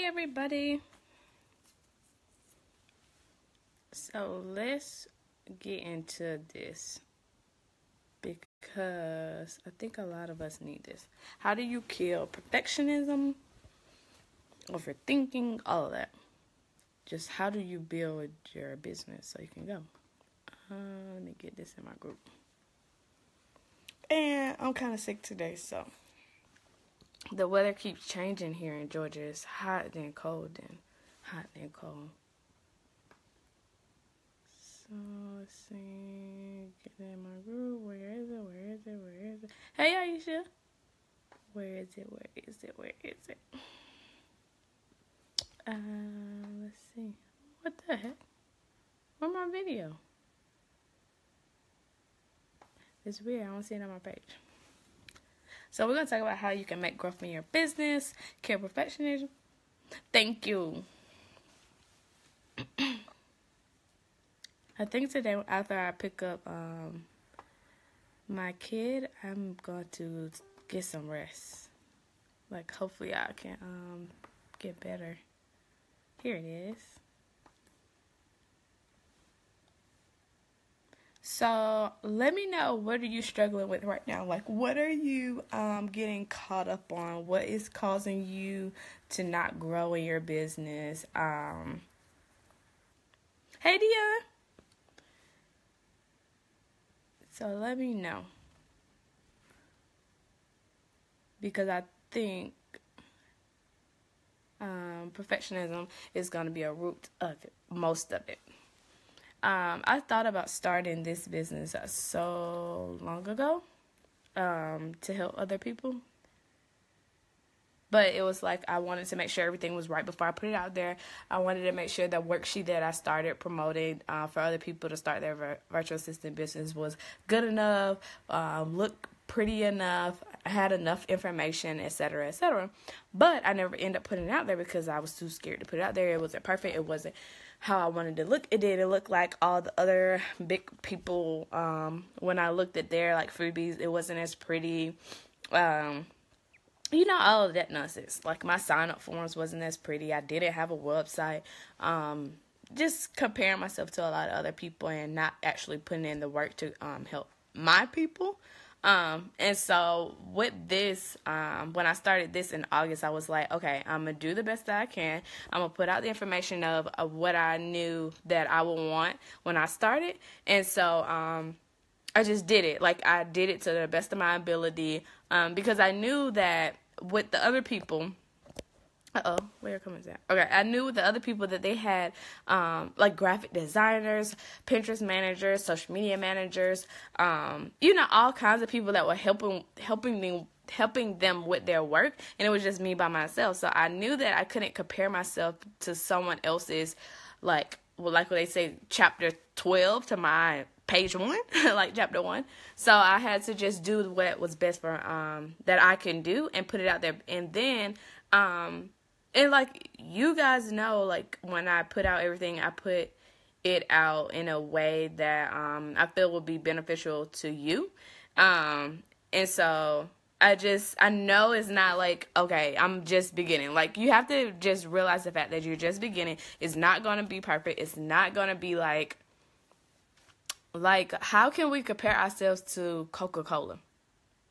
Hey everybody. So let's get into this because I think a lot of us need this. How do you kill perfectionism, overthinking, all of that? Just how do you build your business so you can go? Let me get this in my group. And I'm kind of sick today, so the weather keeps changing here in Georgia. It's hot, then cold, then hot, then cold. So, let's see. Get in my group. Where is it? Hey, Aisha. Where is it? Let's see. What the heck? Where's my video? It's weird. I don't see it on my page. So we're going to talk about how you can make growth in your business, kill perfectionism. Thank you. I think today after I pick up my kid, I'm going to get some rest. Like hopefully I can get better. Here it is. So let me know, what are you struggling with right now? Like, what are you getting caught up on? What is causing you to not grow in your business? Hey, Dia. So let me know. Because I think perfectionism is going to be a root of it, most of it. I thought about starting this business so long ago to help other people. But it was like I wanted to make sure everything was right before I put it out there. I wanted to make sure the worksheet that I started promoting for other people to start their virtual assistant business was good enough, looked pretty enough, had enough information, etc., etc. But I never ended up putting it out there because I was too scared to put it out there. It wasn't perfect. It wasn't how I wanted to look. It didn't look like all the other big people. When I looked at their like freebies, it wasn't as pretty. All of that nonsense. Like my sign-up forms wasn't as pretty. I didn't have a website. Just comparing myself to a lot of other people and not actually putting in the work to help my people. And so with this, when I started this in August, I was like, okay, I'm going to do the best that I can. I'm going to put out the information of what I knew that I would want when I started. And so, I just did it. Like I did it to the best of my ability. Because I knew that with the other people, where comes that? Okay, I knew with the other people that they had, like graphic designers, Pinterest managers, social media managers, all kinds of people that were helping them with their work, and it was just me by myself. So I knew that I couldn't compare myself to someone else's, like what they say, chapter 12 to my page 1, like chapter 1. So I had to just do what was best for that I can do and put it out there, and then and like you guys know, like when I put out everything, I put it out in a way that I feel will be beneficial to you. And so I know it's not like, okay, I'm just beginning. Like you have to just realize the fact that you're just beginning. It's not going to be perfect. It's not going to be like how can we compare ourselves to Coca-Cola?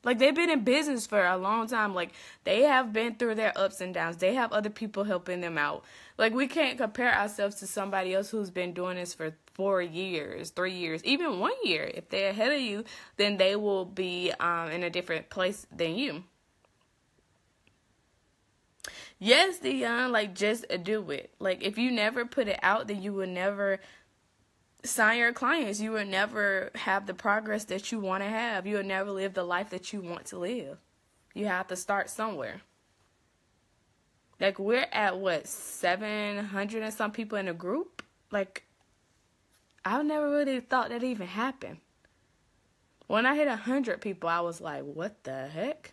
Like, they've been in business for a long time. Like, they have been through their ups and downs. They have other people helping them out. Like, we can't compare ourselves to somebody else who's been doing this for 4 years, 3 years, even 1 year. If they're ahead of you, then they will be in a different place than you. Yes, Dion, like, just do it. Like, if you never put it out, then you will never sign your clients. You will never have the progress that you want to have. You will never live the life that you want to live. You have to start somewhere. Like, we're at 700 and some people in a group. Like, I never really thought that even happened. When I hit 100 people, I was like, what the heck?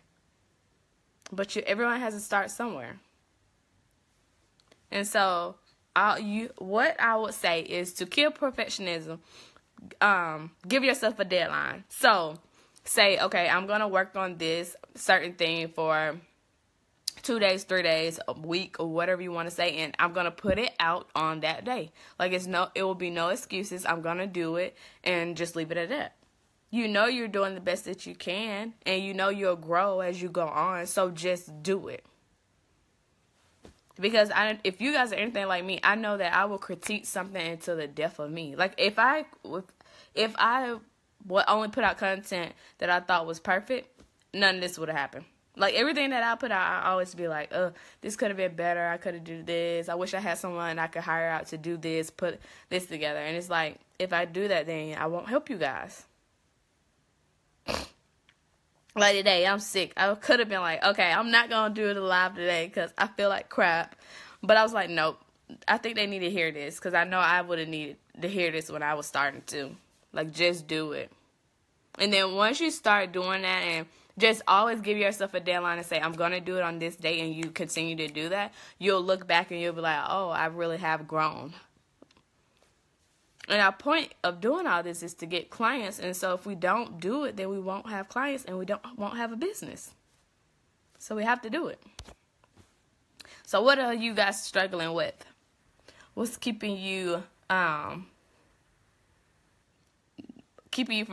But everyone has to start somewhere. And so what I would say is, to kill perfectionism, give yourself a deadline. So say, okay, I'm going to work on this certain thing for 2 days, 3 days, a week, or whatever you want to say, and I'm gonna put it out on that day. Like, it will be no excuses. I'm gonna do it and just leave it at that. You know you're doing the best that you can, and you know you'll grow as you go on, so just do it. Because if you guys are anything like me, I know that I will critique something until the death of me. Like, if I would only put out content that I thought was perfect, none of this would have happened. Like, everything that I put out, I always be like, this could have been better. I could have done this. I wish I had someone I could hire out to do this, put this together. And it's like, if I do that, then I won't help you guys. Like today, I'm sick. I could have been like, okay, I'm not going to do it live today because I feel like crap. But I was like, nope. I think they need to hear this because I know I would have needed to hear this when I was starting to. Like, just do it. And then once you start doing that, and just always give yourself a deadline and say, I'm going to do it on this date, and you continue to do that, you'll look back and you'll be like, oh, I really have grown. And our point of doing all this is to get clients. And so if we don't do it, then we won't have clients and we won't have a business. So we have to do it. So what are you guys struggling with? What's keeping you from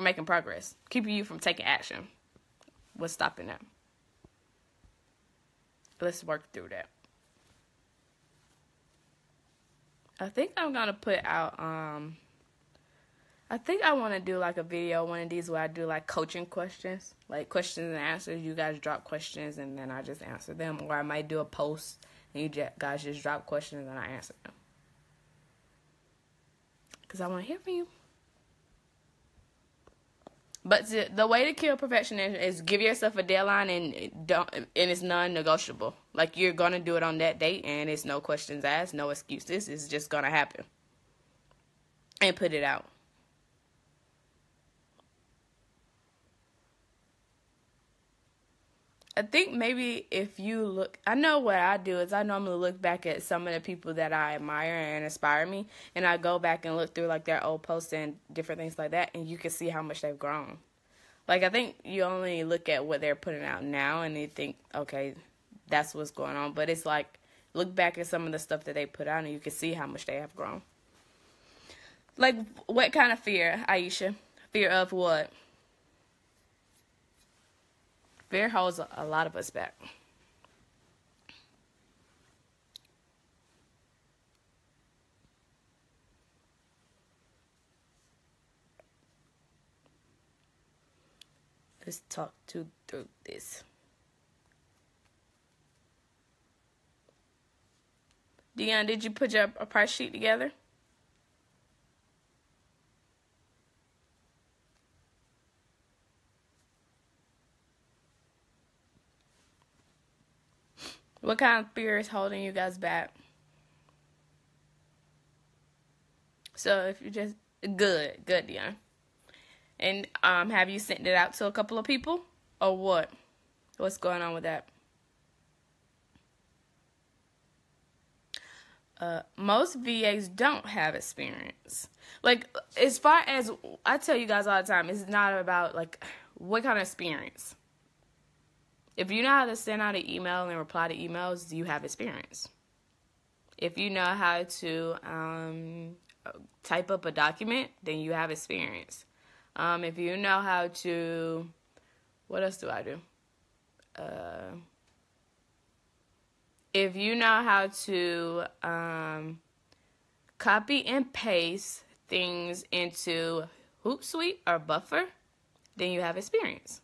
making progress? Keeping you from taking action? What's stopping that? Let's work through that. I think I'm going to put out, I think I want to do like a video, one of these where I do like coaching questions, like questions and answers. You guys drop questions and then I just answer them. Or I might do a post and you guys just drop questions and I answer them. Because I want to hear from you. But the way to kill perfectionism is give yourself a deadline and it's non-negotiable. Like, you're going to do it on that date and it's no questions asked, no excuses. It's just going to happen. And put it out. I think maybe if you look, I know what I do is I normally look back at some of the people that I admire and inspire me, and I go back and look through like their old posts and different things like that, and you can see how much they've grown. Like, I think you only look at what they're putting out now and you think, okay, that's what's going on. But it's like, look back at some of the stuff that they put out and you can see how much they have grown. Like, what kind of fear, Aisha? Fear of what? Fear holds a lot of us back. Let's talk through this. Dion, did you put your price sheet together? What kind of fear is holding you guys back? So if you just good, Dion. And have you sent it out to a couple of people or what? What's going on with that? Most VAs don't have experience. Like, as far as I tell you guys all the time, it's not about like what kind of experience. If you know how to send out an email and reply to emails, you have experience. If you know how to type up a document, then you have experience. If you know how to, what else do I do? If you know how to copy and paste things into Hootsuite or Buffer, then you have experience.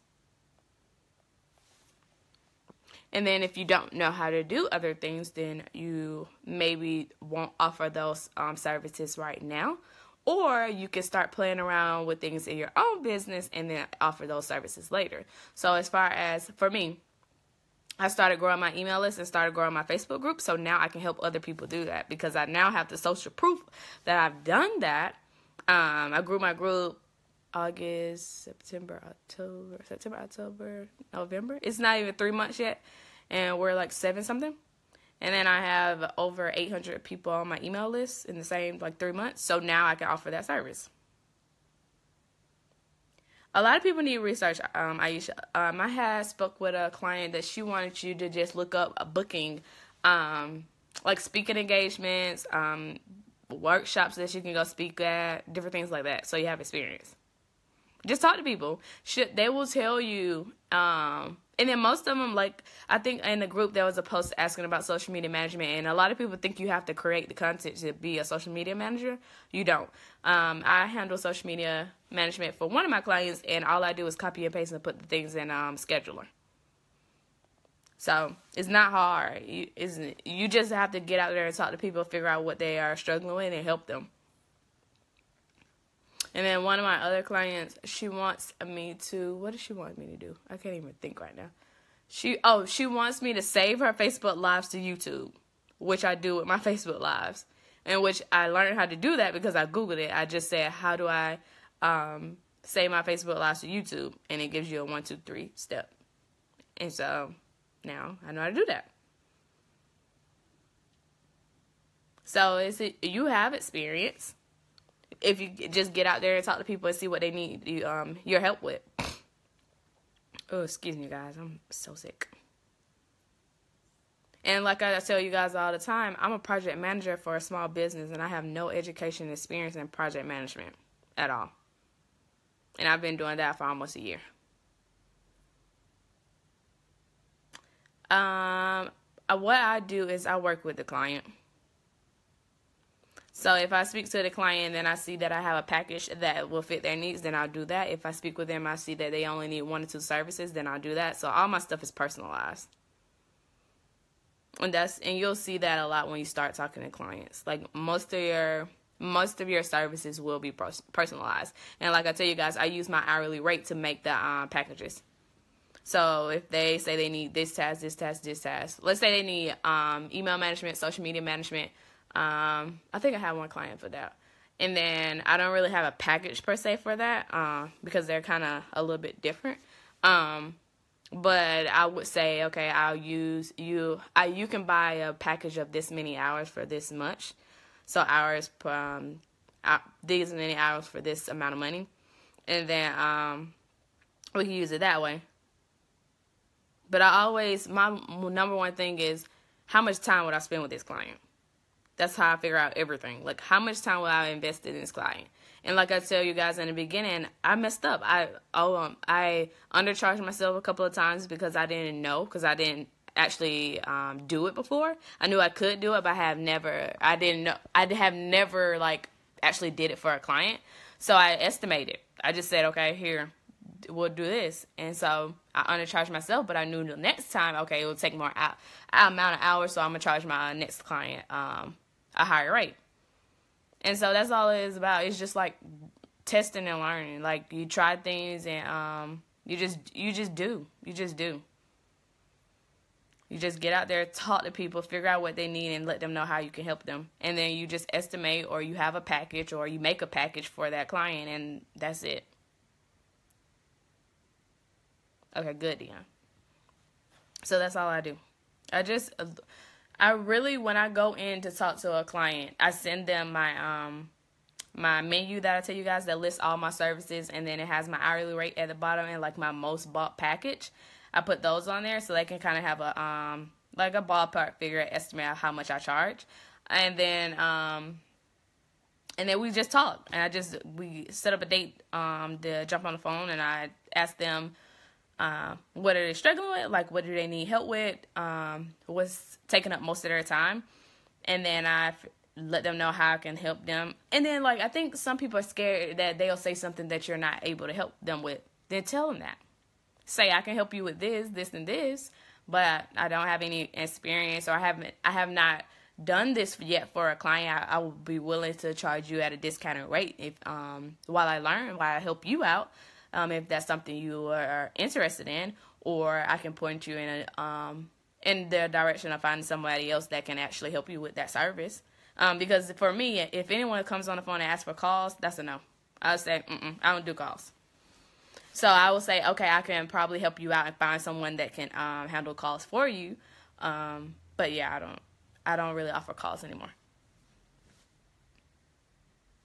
And then if you don't know how to do other things, then you maybe won't offer those services right now. Or you can start playing around with things in your own business and then offer those services later. So as far as, for me, I started growing my email list and started growing my Facebook group. So now I can help other people do that because I now have the social proof that I've done that. I grew my group August, September, October, November. It's not even 3 months yet, and we're like 7 something. And then I have over 800 people on my email list in the same like 3 months. So now I can offer that service. A lot of people need research, Aisha. I had spoke with a client that she wanted you to just look up a booking, like speaking engagements, workshops that you can go speak at, different things like that, so you have experience. Just talk to people. They will tell you. And then most of them, like, I think in the group there was a post asking about social media management, and a lot of people think you have to create the content to be a social media manager. You don't. I handle social media management for one of my clients, and all I do is copy and paste and put the things in scheduler. So it's not hard. You just have to get out there and talk to people, figure out what they are struggling with, and help them. And then one of my other clients, she wants me to, what does she want me to do? I can't even think right now. She wants me to save her Facebook Lives to YouTube, which I do with my Facebook Lives. And which I learned how to do that because I Googled it. I just said, how do I save my Facebook Lives to YouTube? And it gives you a 1, 2, 3 step. And so now I know how to do that. So you have experience. If you just get out there and talk to people and see what they need your help with. Oh, excuse me, guys. I'm so sick. And like I tell you guys all the time, I'm a project manager for a small business, and I have no education experience in project management at all. And I've been doing that for almost a year. What I do is I work with the client. So if I speak to the client and I see that I have a package that will fit their needs, then I'll do that. If I speak with them, I see that they only need 1 or 2 services, then I'll do that. So all my stuff is personalized. And you'll see that a lot when you start talking to clients. Like most of your services will be personalized. And like I tell you guys, I use my hourly rate to make the packages. So if they say they need this task, this task, this task. Let's say they need email management, social media management. I think I have one client for that. And then I don't really have a package per se for that because they're kind of a little bit different. But I would say, okay, I'll use you. You can buy a package of this many hours for this much. So these many hours for this amount of money. And then we can use it that way. But my number one thing is how much time would I spend with this client? That's how I figure out everything. Like, how much time will I invest in this client? And like I tell you guys in the beginning, I messed up. I undercharged myself a couple of times because I didn't know, because I didn't actually do it before. I knew I could do it, but I have never like actually did it for a client. So I estimated. I just said, okay, here, we'll do this. And so I undercharged myself, but I knew the next time, okay, it will take more amount of hours, so I'm going to charge my next client a higher rate. And so that's all it is about. It's just like testing and learning. Like, you try things and you just do. You just do. You just get out there, talk to people, figure out what they need, and let them know how you can help them. And then you just estimate, or you have a package, or you make a package for that client, and that's it. Okay, good, Dion. So that's all I do. I really, when I go in to talk to a client, I send them my menu that I tell you guys that lists all my services, and then it has my hourly rate at the bottom and like my most bought package. I put those on there so they can kind of have a like a ballpark figure estimate of how much I charge, and then we just talk, and we set up a date to jump on the phone, and I ask them what are they struggling with, like what do they need help with, what's taking up most of their time, and then I let them know how I can help them. And then, like, I think some people are scared that they'll say something that you're not able to help them with. Then tell them that. Say, I can help you with this, this, and this, but I don't have any experience, or I have not done this yet for a client. I will be willing to charge you at a discounted rate if while I help you out, if that's something you are interested in, or I can point you in the direction of finding somebody else that can actually help you with that service. Because for me, if anyone comes on the phone and asks for calls, that's a no. I would say, I don't do calls. So I will say, okay, I can probably help you out and find someone that can handle calls for you. But yeah, I don't really offer calls anymore.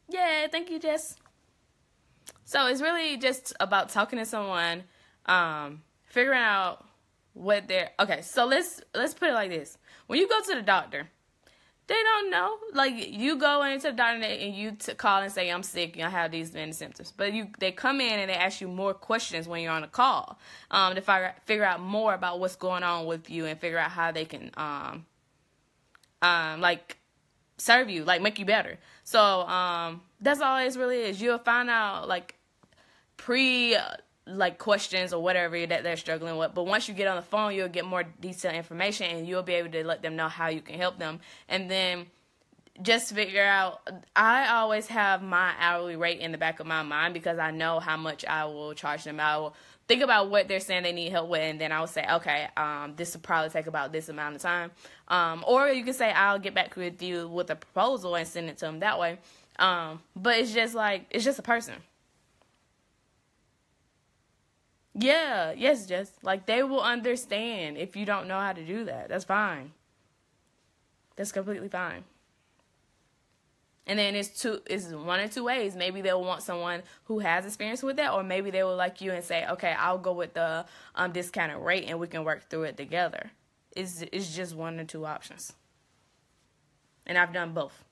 Yeah, thank you, Jess. So it's really just about talking to someone, figuring out what they're, okay, so let's put it like this. When you go to the doctor, they don't know. Like, you go into the doctor and you call and say, I'm sick, I have these many symptoms. But they come in and they ask you more questions when you're on a call, to figure out more about what's going on with you and figure out how they can, like, serve you, like, make you better. So, that's all it really is. You'll find out, like, questions or whatever that they're struggling with. But once you get on the phone, you'll get more detailed information and you'll be able to let them know how you can help them. And then just figure out, I always have my hourly rate in the back of my mind because I know how much I will charge them. I will think about what they're saying they need help with, and then I will say, okay, this will probably take about this amount of time. Or you can say, I'll get back with you with a proposal and send it to them that way. But it's just a person. Yeah, yes, Jess. Like, they will understand if you don't know how to do that. That's fine. That's completely fine. And then it's one or two ways. Maybe they'll want someone who has experience with that, or maybe they will like you and say, okay, I'll go with the discounted rate and we can work through it together. It's just one or two options. And I've done both.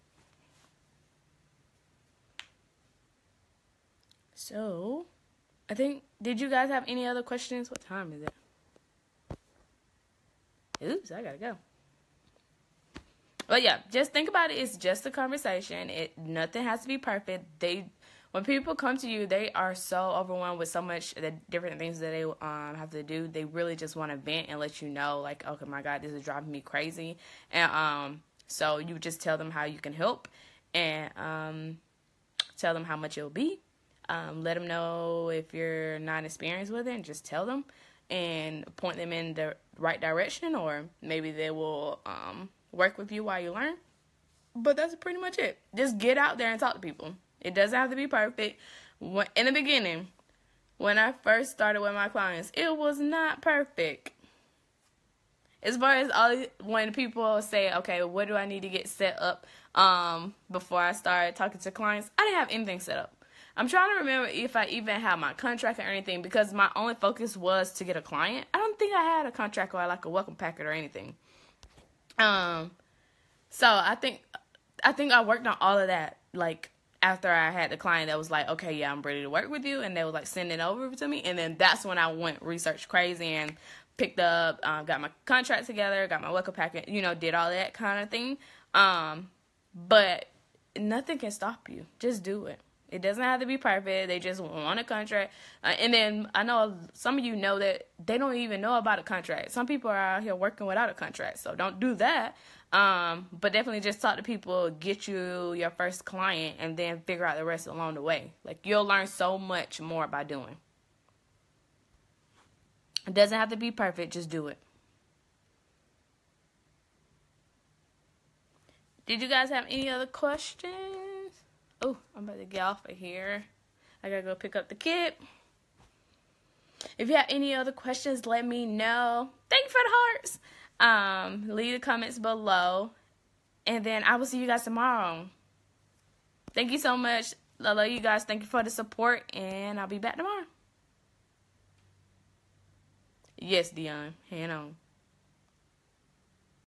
So, I think, did you guys have any other questions? What time is it? Oops, I gotta go. But yeah, just think about it. It's just a conversation. Nothing has to be perfect. When people come to you, they are so overwhelmed with so much the different things that they have to do. They really just want to vent and let you know, like, okay, my God, this is driving me crazy. And so you just tell them how you can help, and tell them how much it'll be. Let them know if you're not experienced with it, and just tell them and point them in the right direction, or maybe they will work with you while you learn. But that's pretty much it. Just get out there and talk to people. It doesn't have to be perfect. In the beginning, when I first started with my clients, it was not perfect. As far as when people say, okay, what do I need to get set up before I start talking to clients, I didn't have anything set up. I'm trying to remember if I even had my contract or anything, because my only focus was to get a client. I don't think I had a contract or like a welcome packet or anything. So I think I worked on all of that, like, after I had the client that was like, okay, yeah, I'm ready to work with you, and they would like send it over to me, and then that's when I went research crazy and picked up, got my contract together, got my welcome packet, did all that kind of thing. But nothing can stop you. Just do it. It doesn't have to be perfect. They just want a contract. And then I know some of you know that they don't even know about a contract. Some people are out here working without a contract, so don't do that. But definitely just talk to people, get you your first client, and then figure out the rest along the way. Like, you'll learn so much more by doing. It doesn't have to be perfect. Just do it. Did you guys have any other questions? Oh, I'm about to get off of here. I gotta go pick up the kid. If you have any other questions, let me know. Thank you for the hearts. Leave the comments below. And then I will see you guys tomorrow. Thank you so much. I love you guys. Thank you for the support. And I'll be back tomorrow. Yes, Dion. Hand on.